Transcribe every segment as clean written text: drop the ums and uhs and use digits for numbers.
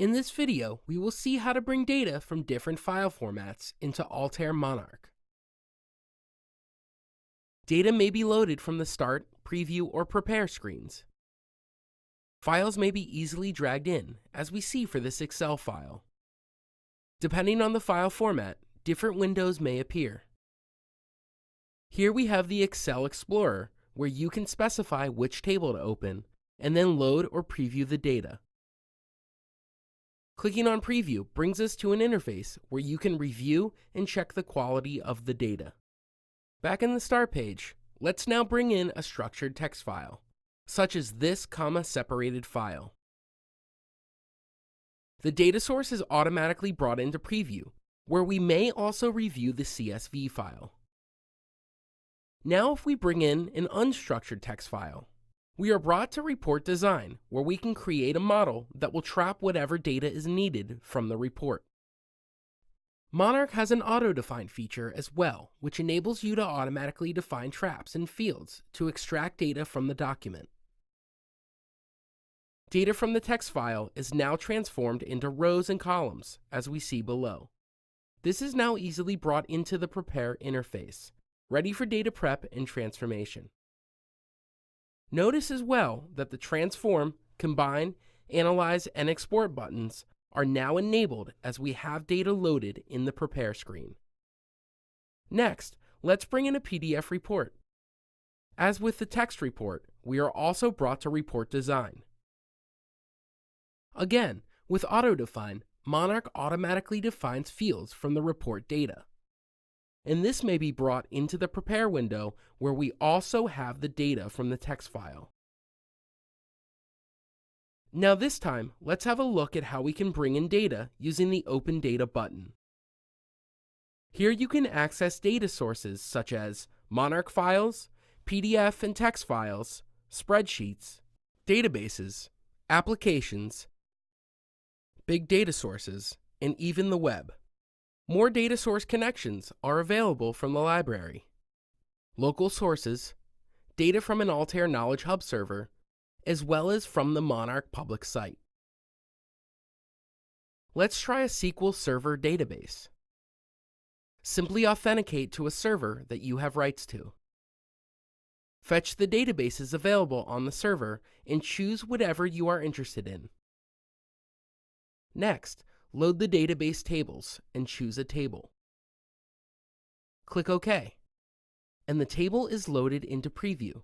In this video, we will see how to bring data from different file formats into Altair Monarch. Data may be loaded from the Start, Preview, or Prepare screens. Files may be easily dragged in, as we see for this Excel file. Depending on the file format, different windows may appear. Here we have the Excel Explorer, where you can specify which table to open, and then load or preview the data. Clicking on Preview brings us to an interface where you can review and check the quality of the data. Back in the Start page, let's now bring in a structured text file, such as this comma-separated file. The data source is automatically brought into Preview, where we may also review the CSV file. Now if we bring in an unstructured text file, we are brought to Report Design, where we can create a model that will trap whatever data is needed from the report. Monarch has an auto-define feature as well, which enables you to automatically define traps and fields to extract data from the document. Data from the text file is now transformed into rows and columns, as we see below. This is now easily brought into the Prepare interface, ready for data prep and transformation. Notice as well that the Transform, Combine, Analyze, and Export buttons are now enabled as we have data loaded in the Prepare screen. Next, let's bring in a PDF report. As with the text report, we are also brought to Report Design. Again, with Auto-Define, Monarch automatically defines fields from the report data. And this may be brought into the Prepare window where we also have the data from the text file. Now this time, let's have a look at how we can bring in data using the Open Data button. Here you can access data sources such as Monarch files, PDF and text files, spreadsheets, databases, applications, big data sources, and even the web. More data source connections are available from the library, local sources, data from an Altair Knowledge Hub server, as well as from the Monarch public site. Let's try a SQL Server database. Simply authenticate to a server that you have rights to. Fetch the databases available on the server and choose whatever you are interested in. Next, load the database tables and choose a table. Click OK, and the table is loaded into Preview.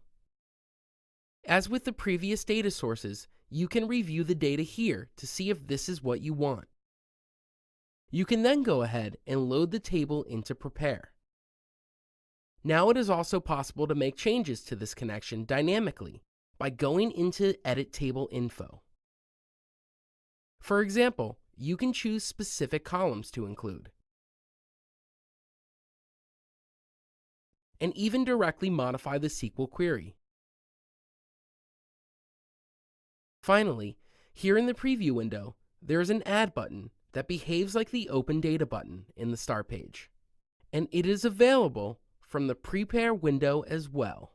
As with the previous data sources, you can review the data here to see if this is what you want. You can then go ahead and load the table into Prepare. Now it is also possible to make changes to this connection dynamically by going into Edit Table Info. For example, you can choose specific columns to include, and even directly modify the SQL query. Finally, here in the Preview window, there is an Add button that behaves like the Open Data button in the Start page, and it is available from the Prepare window as well.